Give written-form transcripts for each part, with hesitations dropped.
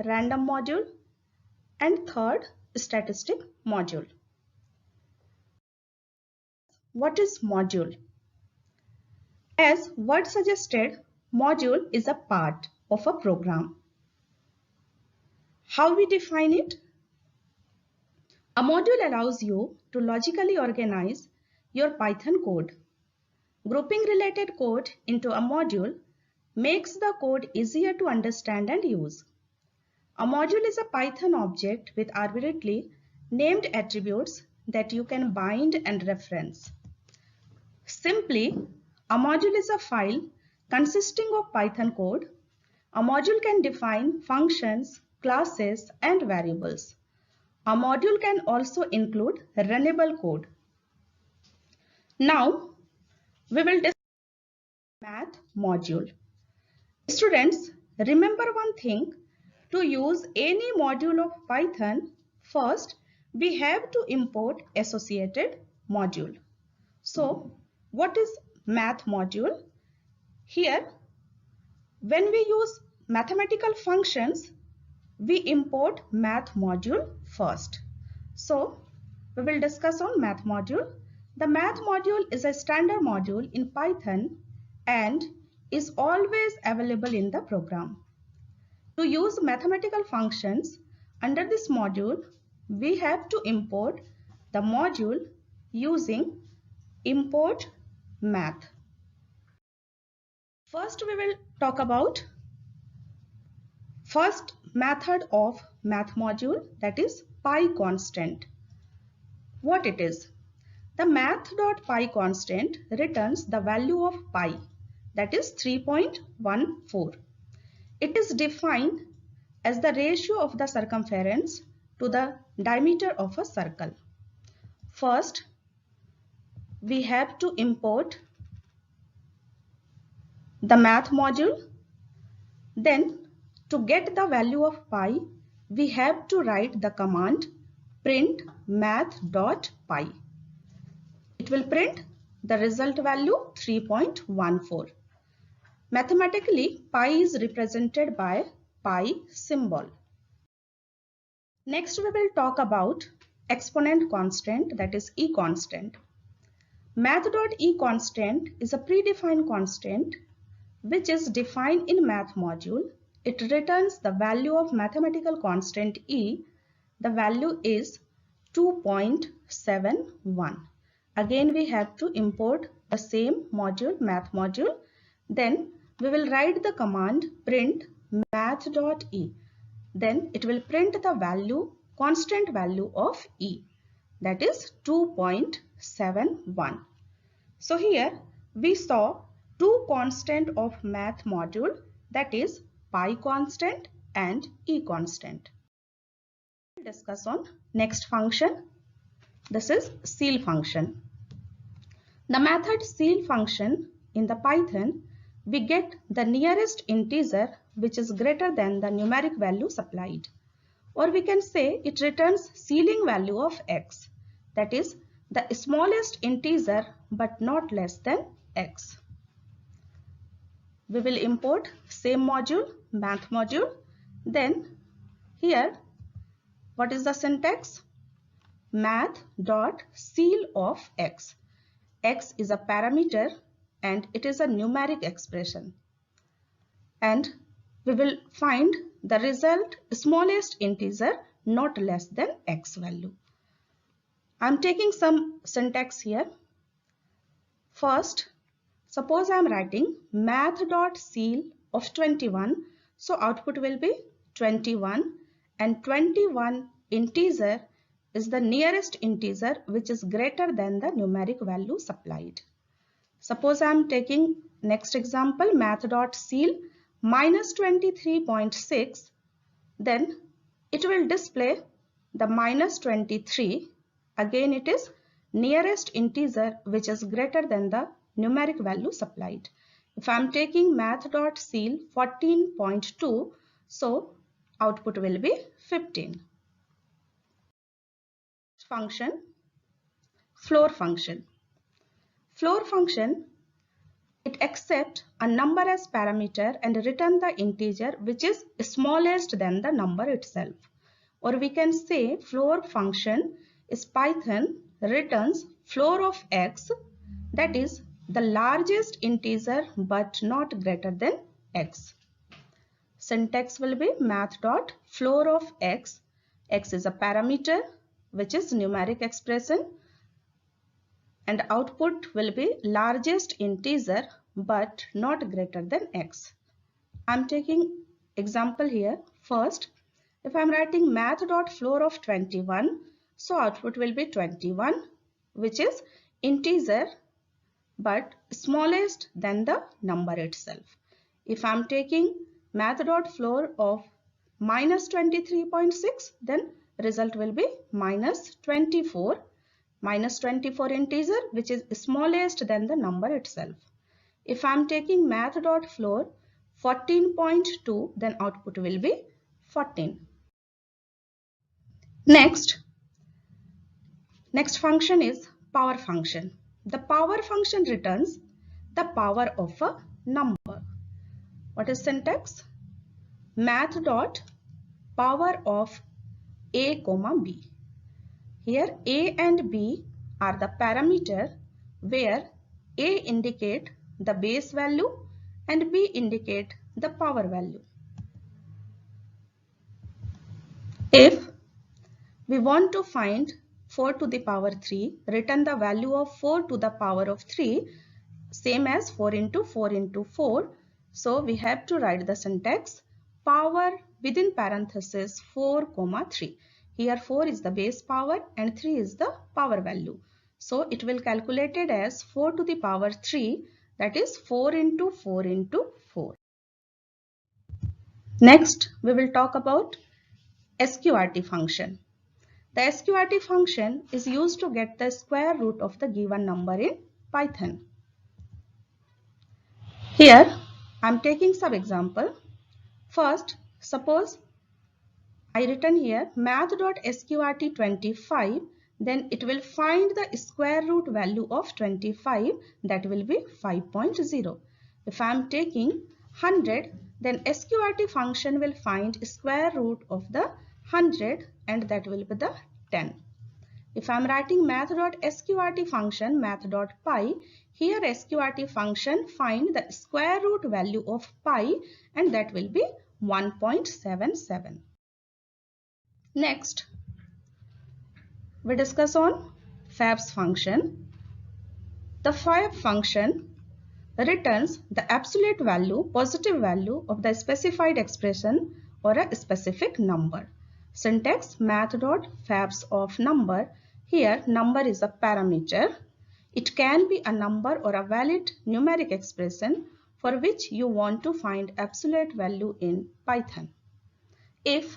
random module, and third, statistic module. What is module? As word suggested, module is a part of a program. How we define it? A module allows you to logically organize your Python code. Grouping related code into a module makes the code easier to understand and use. A module is a Python object with arbitrarily named attributes that you can bind and reference. Simply, a module is a file consisting of Python code. A module can define functions, classes, and variables. A module can also include runnable code. Now, we will discuss math module. Students, remember one thing. To use any module of Python, first we have to import associated module. So, what is math module? Here, when we use mathematical functions, we import math module first. So, we will discuss on math module. The math module is a standard module in Python and is always available in the program. To use mathematical functions under this module, we have to import the module using import math. First, we will talk about first method of math module, that is PyConstant. What it is? The math.py constant returns the value of pi, that is 3.14. It is defined as the ratio of the circumference to the diameter of a circle. First, we have to import the math module. Then, to get the value of pi, we have to write the command print math.py. It will print the result value 3.14. Mathematically, pi is represented by pi symbol. Next, we will talk about exponent constant, that is E constant. Math.E constant is a predefined constant which is defined in math module. It returns the value of mathematical constant E. The value is 2.71. Again, we have to import the same module, math module. Then we will write the command print math.e. Then it will print the value, constant value of E, that is 2.71. So here we saw two constant of math module, that is pi constant and E constant. We'll discuss on next function. This is ceil function. The method ceil function in the Python, we get the nearest integer which is greater than the numeric value supplied. Or we can say it returns ceiling value of x, that is the smallest integer but not less than x. We will import same module, math module. Then here, what is the syntax? Math.ceil of x. X is a parameter and it is a numeric expression. And we will find the result smallest integer not less than x value. I am taking some syntax here. First, suppose I am writing math.ceil of 21. So output will be 21 and 21 integer is the nearest integer which is greater than the numeric value supplied. Suppose I am taking next example, math.ceil minus 23.6. Then it will display the minus 23. Again it is nearest integer which is greater than the numeric value supplied. If I am taking math.ceil 14.2, so output will be 15. Function, floor function. Floor function, it it accepts a number as parameter and return the integer which is smallest than the number itself. Or we can say floor function is Python returns floor of x, that is the largest integer but not greater than x. Syntax will be math.floor of x. X is a parameter which is numeric expression, and output will be largest integer but not greater than x. I'm taking example here. First, if I'm writing math.floor of 21, so output will be 21, which is integer but smallest than the number itself. If I'm taking math.floor of minus 23.6, then result will be minus 24. Minus 24 integer which is smallest than the number itself. If I am taking math.floor 14.2, then output will be 14. Next function is power function. The power function returns the power of a number. What is syntax? Math.power of a comma b. Here a and b are the parameter where a indicate the base value and b indicate the power value. If we want to find 4 to the power 3, return the value of 4 to the power of 3, same as 4 into 4 into 4. So we have to write the syntax power within parenthesis 4 comma 3. Here 4 is the base power and 3 is the power value. So it will calculate it as 4 to the power 3, that is 4 into 4 into 4. Next we will talk about sqrt function. The sqrt function is used to get the square root of the given number in Python. Here I am taking some example. First, suppose I written here math.sqrt25, then it will find the square root value of 25, that will be 5.0. If I am taking 100, then sqrt function will find square root of the 100 and that will be the 10. If I am writing math.sqrt function math.pi, here sqrt function find the square root value of pi and that will be 1.77. Next, we discuss on fabs function. The fab function returns the absolute value, positive value of the specified expression or a specific number. Syntax math.fabs of number. Here number is a parameter. It can be a number or a valid numeric expression for which you want to find absolute value in Python. If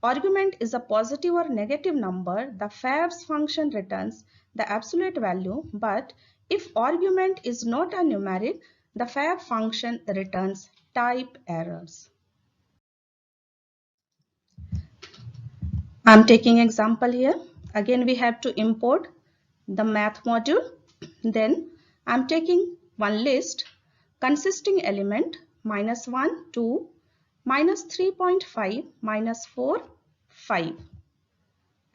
argument is a positive or negative number, the fabs function returns the absolute value, but if argument is not a numeric, the fab function returns type errors. I am taking example here. Again we have to import the math module. Then I am taking one list consisting element -1, 2, -3.5, -4, 5.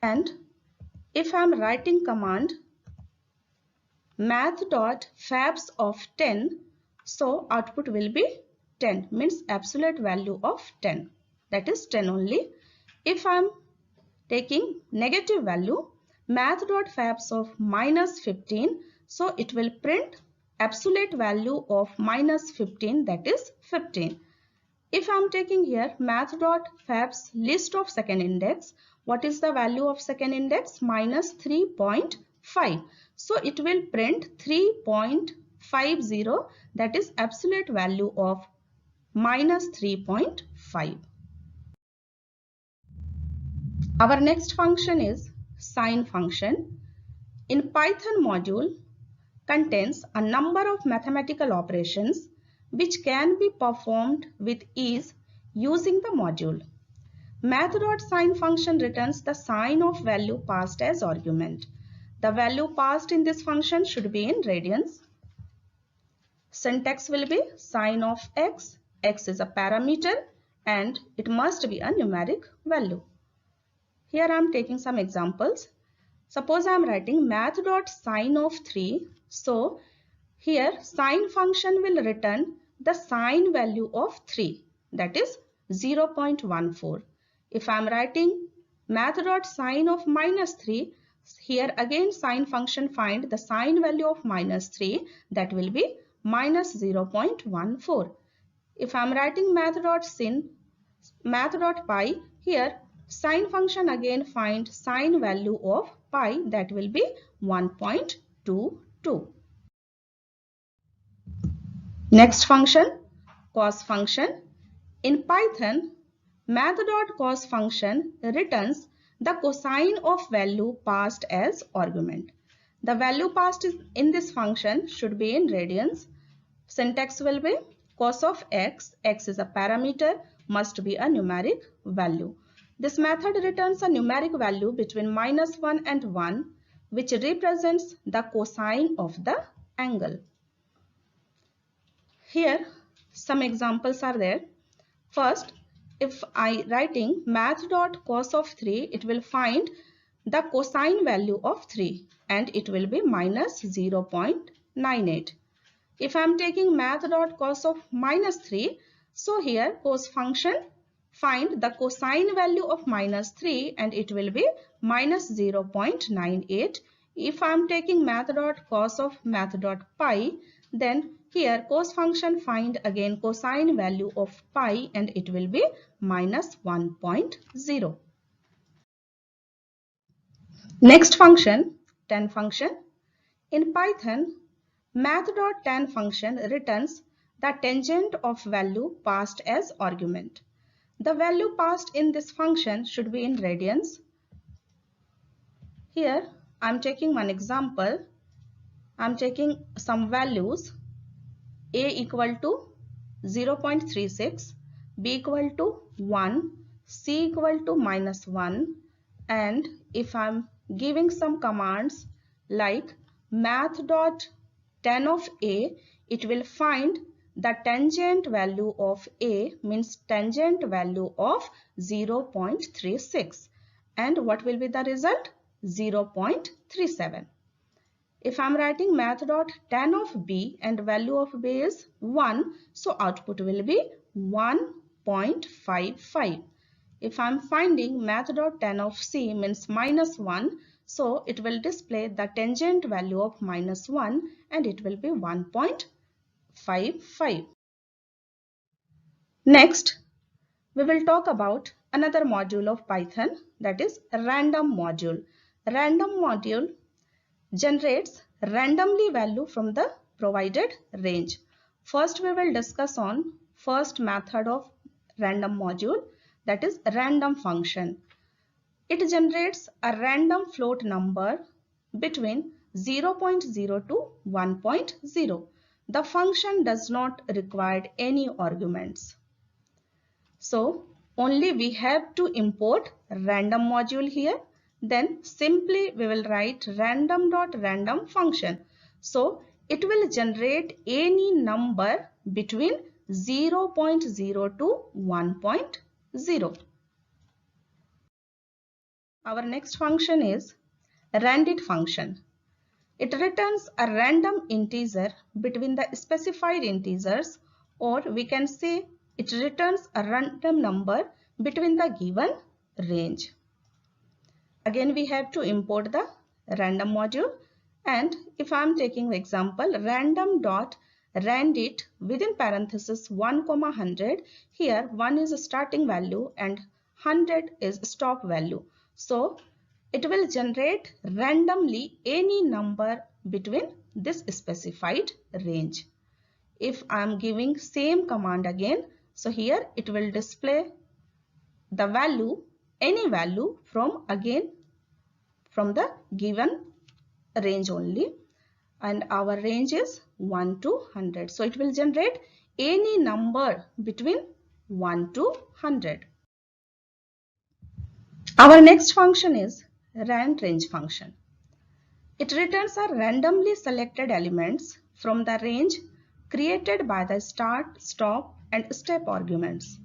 And if I am writing command math.fabs of 10, so output will be 10, means absolute value of 10, that is 10 only. If I am taking negative value math.fabs of -15, so it will print absolute value of -15, that is 15. If I am taking here math.fabs list of second index, what is the value of second index? -3.5. So it will print 3.50, that is absolute value of -3.5. Our next function is sine function. In Python module contains a number of mathematical operations which can be performed with ease using the module. Math.sine function returns the sine of value passed as argument. The value passed in this function should be in radians. Syntax will be sign of x. X is a parameter and it must be a numeric value. Here I am taking some examples. Suppose I am writing math.sign of 3. So here sign function will return the sign value of 3, that is 0.14. If I am writing math.sign of -3, here again sign function find the sign value of -3, that will be -0.14. If I am writing math.pi, here sign function again find sign value of pi, that will be 1.22. Next function, cos function. In Python, math.cos function returns the cosine of value passed as argument. The value passed in this function should be in radians. Syntax will be cos of x. X is a parameter, must be a numeric value. This method returns a numeric value between -1 and 1, which represents the cosine of the angle. Here some examples are there. First, if I writing math.cos of 3, it will find the cosine value of 3 and it will be -0.98. If I am taking math.cos of -3, so here cos function find the cosine value of -3 and it will be -0.98. If I am taking math.cos of math.pi, then here cos function find again cosine value of pi and it will be -1.0. Next function, tan function. In Python, math.tan function returns the tangent of value passed as argument. The value passed in this function should be in radians. Here I am taking one example. I am taking some values. A equal to 0.36, B equal to 1, C equal to -1, and if I am giving some commands like math.tan of A, it will find the tangent value of A, means tangent value of 0.36, and what will be the result? 0.37. If I am writing math.tan of B and value of B is 1, so output will be 1.55. If I am finding math.tan of C means -1, so it will display the tangent value of -1 and it will be 1.55. Next, we will talk about another module of Python, that is random module. Random module generates randomly value from the provided range. First we will discuss on first method of random module, that is random function. It generates a random float number between 0.0 to 1.0. The function does not require any arguments. So only we have to import random module here. Then simply we will write random.random function. So it will generate any number between 0.0 to 1.0. Our next function is randit function. It returns a random integer between the specified integers, or we can say it returns a random number between the given range. Again we have to import the random module, and if I am taking the example random.randit within parenthesis 1,100, here 1 is a starting value and 100 is stop value. So it will generate randomly any number between this specified range. If I am giving same command again, so here it will display the value, any value from the given range only, and our range is 1 to 100. So it will generate any number between 1 to 100. Our next function is randrange function. It returns a randomly selected elements from the range created by the start, stop and step arguments.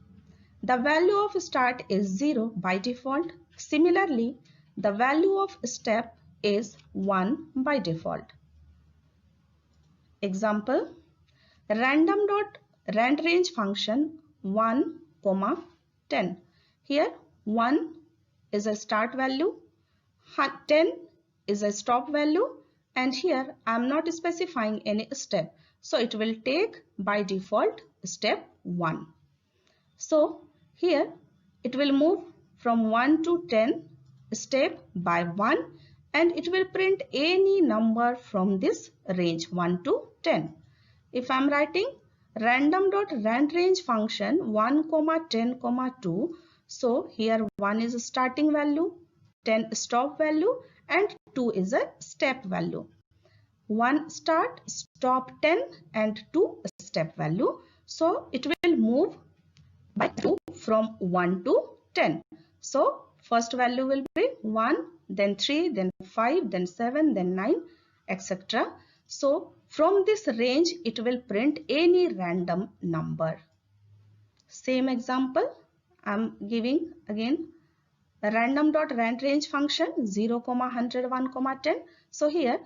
The value of start is 0 by default. Similarly, the value of step is 1 by default. Example, rand range function 1, 10. Here 1 is a start value, 10 is a stop value, and here I am not specifying any step. So it will take by default step 1. So here it will move from 1 to 10 step by 1, and it will print any number from this range 1 to 10. If I am writing random.randRange function 1, 10, 2, so here 1 is a starting value, 10 stop value, and 2 is a step value. 1 start, stop 10 and 2 step value. So it will move by 2 from 1 to 10. So first value will be 1, then 3, then 5, then 7, then 9, etc. So from this range it will print any random number. Same example I am giving again. Random.randRange function 0, 100, 1, 10. So here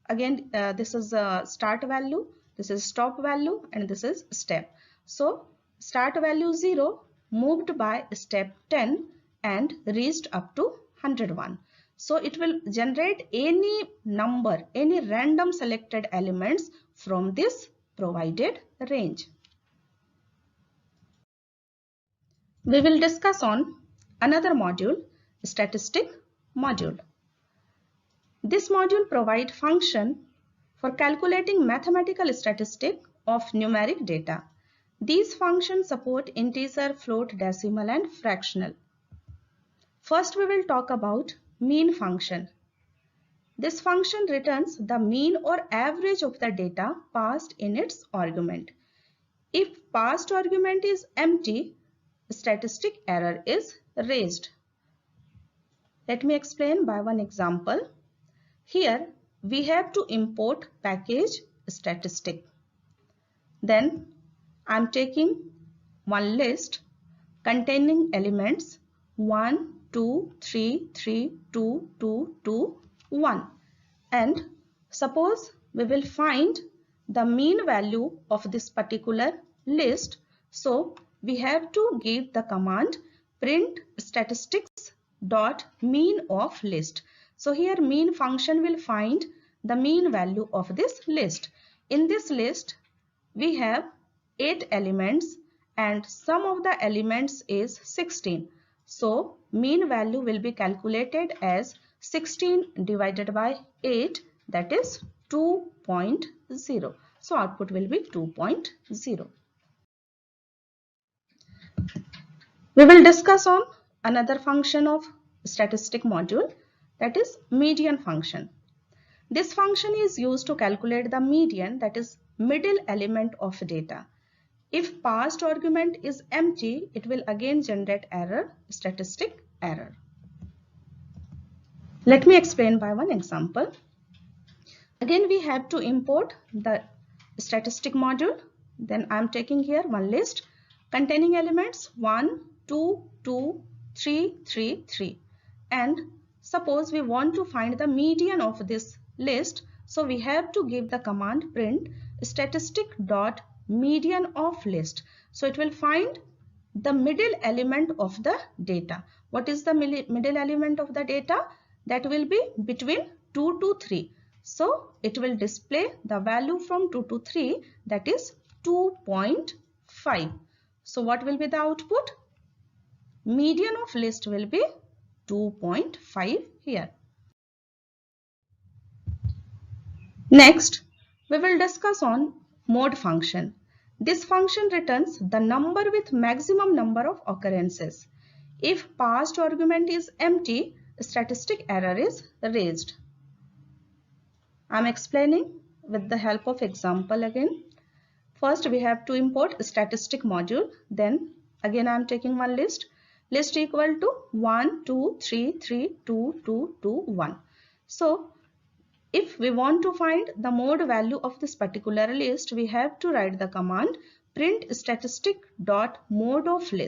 again this is a start value, this is stop value, and this is step. So start value 0 moved by step 10 and reached up to 101. So it will generate any number, any random selected elements from this provided range. We will discuss on another module, statistic module. This module provides function for calculating mathematical statistic of numeric data. These functions support integer, float, decimal and fractional. First we will talk about mean function. This function returns the mean or average of the data passed in its argument. If passed argument is empty, statistic error is raised. Let me explain by one example. Here we have to import package statistic. Then I am taking one list containing elements 1, 2, 3, 3, 2, 2, 2, 1. And suppose we will find the mean value of this particular list. So we have to give the command print statistics dot mean of list. So here mean function will find the mean value of this list. In this list we have 8 elements and sum of the elements is 16. So mean value will be calculated as 16 divided by 8, that is 2.0. So output will be 2.0. We will discuss on another function of statistic module, that is median function. This function is used to calculate the median, that is middle element of data. If passed argument is empty, it will again generate error, statistic error. Let me explain by one example. Again we have to import the statistic module. Then I am taking here one list containing elements 1, 2, 2, 3, 3, 3. And suppose we want to find the median of this list. So we have to give the command print statistic dot median of list. So it will find the middle element of the data. What is the middle element of the data? That will be between 2 to 3. So it will display the value from 2 to 3, that is 2.5. So what will be the output? Median of list will be 2.5 here. Next, we will discuss on mode function. This function returns the number with maximum number of occurrences. If passed argument is empty, statistic error is raised. I am explaining with the help of example again. First we have to import statistic module. Then again I am taking one list equal to 1, 2, 3, 3, 2, 2, 2, 1. So If we want to find the mode value of this particular list, we have to write the command print statistic dot mode of list.